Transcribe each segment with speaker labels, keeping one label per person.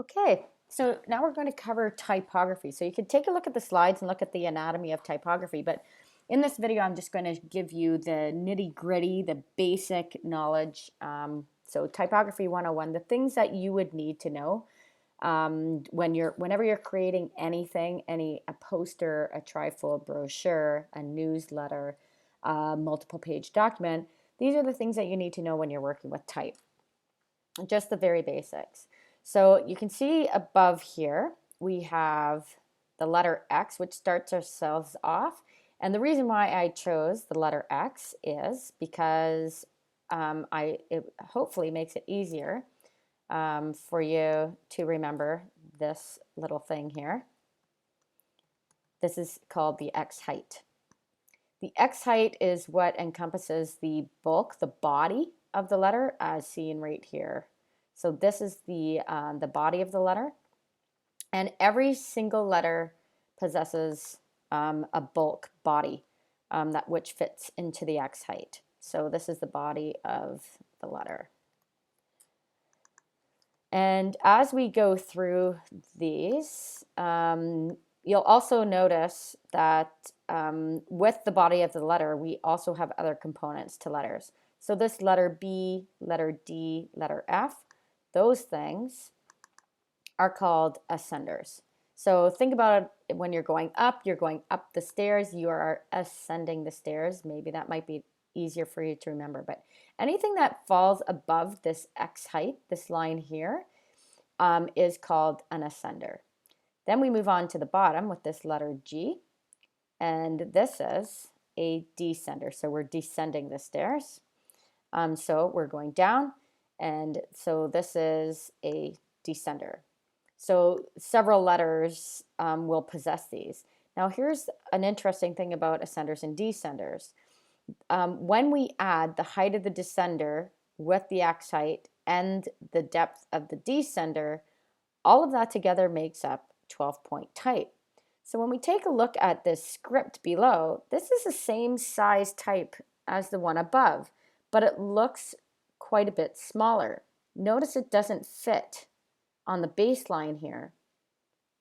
Speaker 1: Okay, so now we're going to cover typography. So you can take a look at the slides and look at the anatomy of typography, but in this video, I'm just going to give you the nitty-gritty, the basic knowledge. So typography 101, the things that you would need to know whenever you're creating anything, a poster, a trifold brochure, a newsletter, a multiple page document. These are the things that you need to know when you're working with type, just the very basics. So you can see above here, we have the letter X, which starts ourselves off. And the reason why I chose the letter X is because it hopefully makes it easier for you to remember this little thing here. This is called the X height. The X height is what encompasses the bulk, the body of the letter, as seen right here. So this is the body of the letter, and every single letter possesses a bulk body which fits into the X height. So this is the body of the letter. And as we go through these, you'll also notice that with the body of the letter, we also have other components to letters. So this letter B, letter D, letter F, those things are called ascenders. So think about it when you're going up the stairs, you are ascending the stairs. Maybe that might be easier for you to remember, but anything that falls above this X height, this line here, is called an ascender. Then we move on to the bottom with this letter G, and this is a descender. So we're descending the stairs. So we're going down, and so this is a descender. So several letters will possess these. Now here's an interesting thing about ascenders and descenders. When we add the height of the descender with the X height and the depth of the descender, all of that together makes up 12-point type. So when we take a look at this script below, this is the same size type as the one above, but it looks quite a bit smaller. Notice it doesn't fit on the baseline here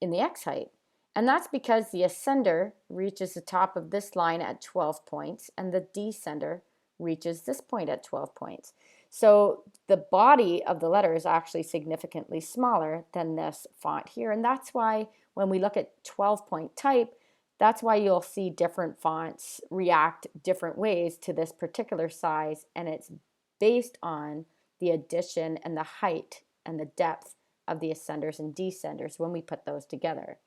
Speaker 1: in the X height. And that's because the ascender reaches the top of this line at 12 points and the descender reaches this point at 12 points. So the body of the letter is actually significantly smaller than this font here. And that's why when we look at 12-point type, that's why you'll see different fonts react different ways to this particular size. And it's based on the addition and the height and the depth of the ascenders and descenders when we put those together.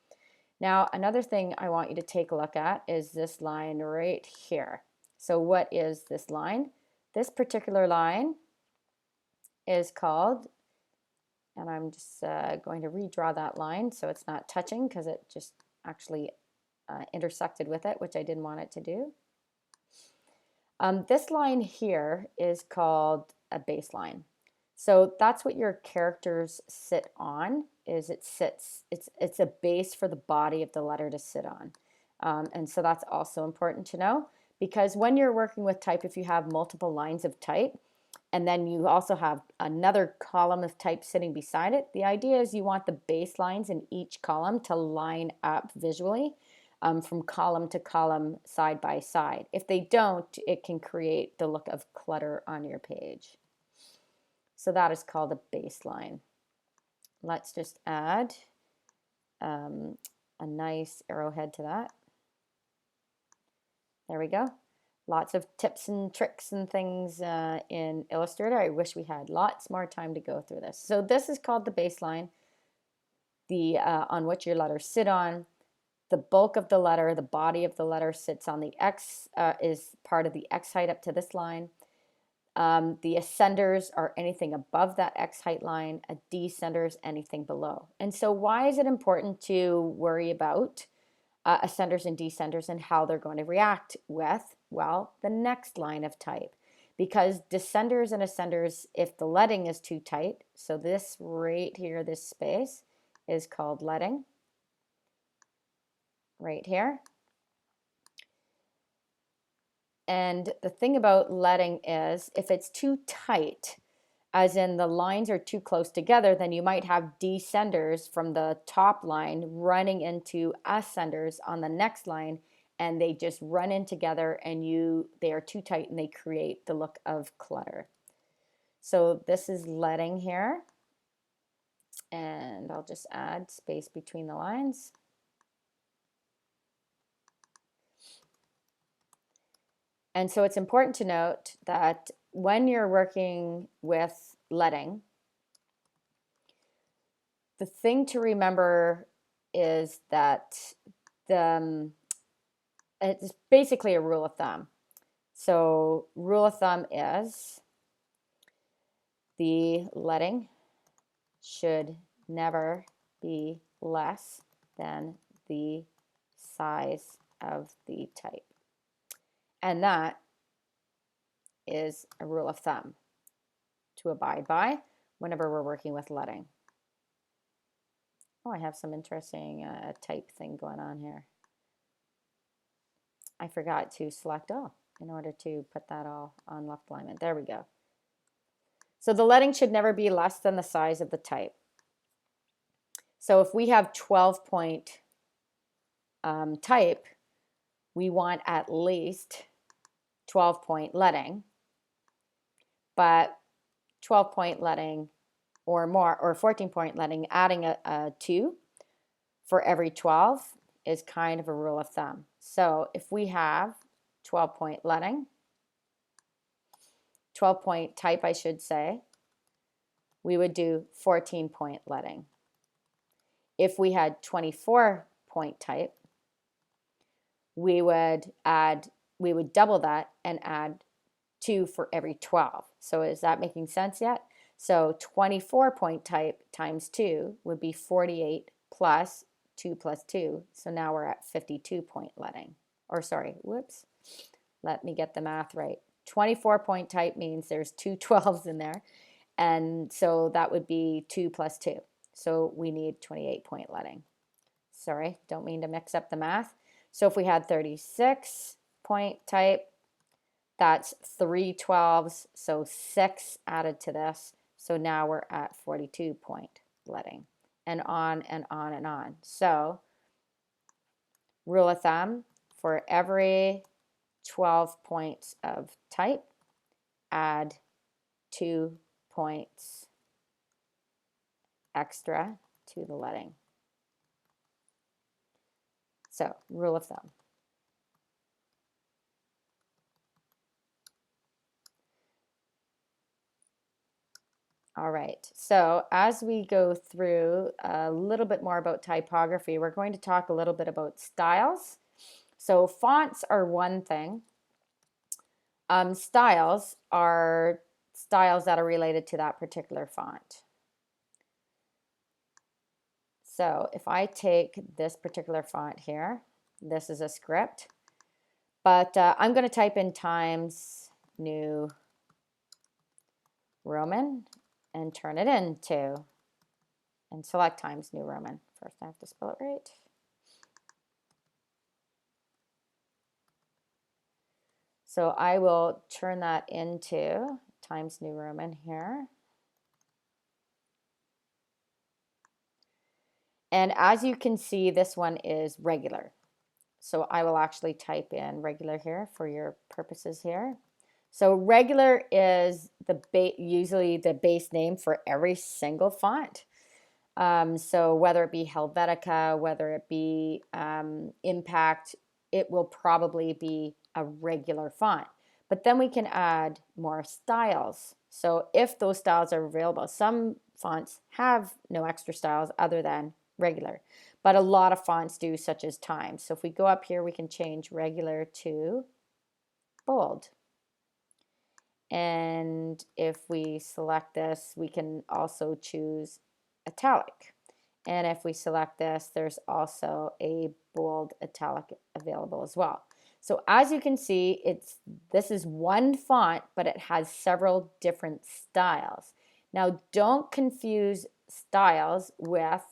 Speaker 1: Now, another thing I want you to take a look at is this line right here. So what is this line? This particular line is called, and I'm just going to redraw that line so it's not touching because it just actually intersected with it, which I didn't want it to do. This line here is called a baseline. So that's what your characters sit on, is it's a base for the body of the letter to sit on. And so that's also important to know, because when you're working with type, if you have multiple lines of type, and then you also have another column of type sitting beside it, the idea is you want the baselines in each column to line up visually from column to column, side by side. If they don't, it can create the look of clutter on your page. So that is called a baseline. Let's just add a nice arrowhead to that. There we go. Lots of tips and tricks and things in Illustrator. I wish we had lots more time to go through this. So this is called the baseline, on which your letters sit on. The bulk of the letter, the body of the letter sits on the X, is part of the X height up to this line. The ascenders are anything above that X height line, a descender is anything below. And so why is it important to worry about ascenders and descenders and how they're going to react with, well, the next line of type? Because descenders and ascenders, if the leading is too tight, so this right here, this space is called leading, right here. And the thing about leading is if it's too tight, as in the lines are too close together, then you might have descenders from the top line running into ascenders on the next line, and they just run in together and they are too tight and they create the look of clutter. So this is leading here, and I'll just add space between the lines. And so it's important to note that when you're working with leading, the thing to remember is that it's basically a rule of thumb. So rule of thumb is the leading should never be less than the size of the type. And that is a rule of thumb to abide by whenever we're working with leading. Oh, I have some interesting type thing going on here. I forgot to select all in order to put that all on left alignment. There we go. So the leading should never be less than the size of the type. So if we have 12-point type, we want at least 12-point leading, but 12-point leading or more, or 14-point leading, adding a 2 for every 12 is kind of a rule of thumb. So if we have 12-point leading, 12-point type, I should say, we would do 14-point leading. If we had 24-point type, we would double that and add 2 for every 12. So is that making sense yet? So 24-point type times 2 would be 48 plus 2 plus 2. So now we're at 52-point leading. Or sorry, whoops. Let me get the math right. 24-point type means there's 2 12s in there. And so that would be 2 plus 2. So we need 28-point leading. Sorry, don't mean to mix up the math. So if we had 36-point type, that's 3 12s, so 6 added to this. So now we're at 42-point leading, and on and on and on. So rule of thumb, for every 12 points of type, add 2 points extra to the leading. So rule of thumb. All right, so as we go through a little bit more about typography, we're going to talk a little bit about styles. So fonts are one thing. Styles are styles that are related to that particular font. So if I take this particular font here, this is a script, but I'm going to type in Times New Roman and turn it into, and select Times New Roman. First I have to spell it right. So I will turn that into Times New Roman here. And as you can see, this one is regular. So I will actually type in regular here for your purposes here. So regular is usually the base name for every single font. So whether it be Helvetica, whether it be Impact, it will probably be a regular font. But then we can add more styles. So if those styles are available, some fonts have no extra styles other than regular, but a lot of fonts do, such as Times. So if we go up here, we can change regular to bold. And if we select this, we can also choose italic. And if we select this, there's also a bold italic available as well. So as you can see, this is one font, but it has several different styles. Now don't confuse styles with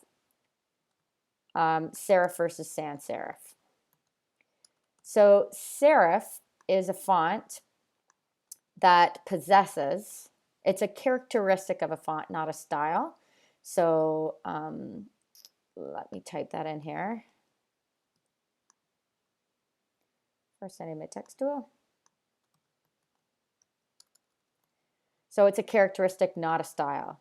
Speaker 1: serif versus sans serif. So serif is a font that possesses, It's a characteristic of a font, not a style. So let me type that in here. First, setting my text tool. So it's a characteristic, not a style.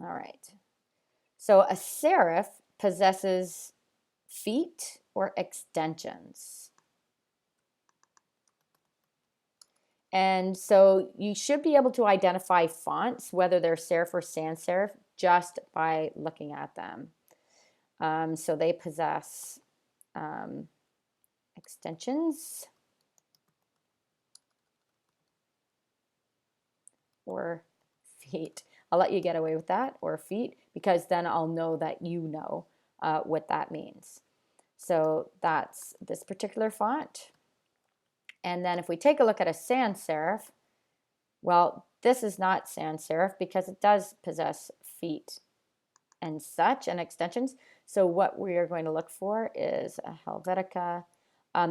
Speaker 1: All right. So a serif possesses feet or extensions. And so you should be able to identify fonts, whether they're serif or sans serif, just by looking at them. So they possess extensions or feet. I'll let you get away with that, or feet, because then I'll know that you know what that means. So that's this particular font. And then if we take a look at a sans serif, well, this is not sans serif because it does possess feet and such and extensions. So what we are going to look for is a Helvetica.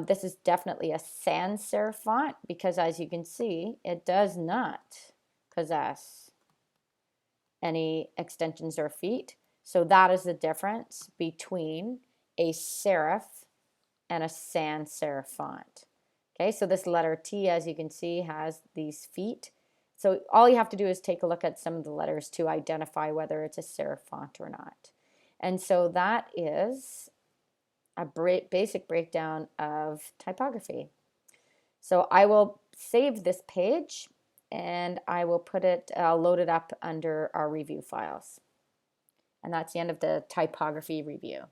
Speaker 1: This is definitely a sans serif font because, as you can see, it does not possess any extensions or feet. So that is the difference between a serif and a sans serif font. Okay, so this letter T, as you can see, has these feet. So all you have to do is take a look at some of the letters to identify whether it's a serif font or not. And so that is a basic breakdown of typography. So I will save this page and I will I'll load it up under our review files. And that's the end of the typography review.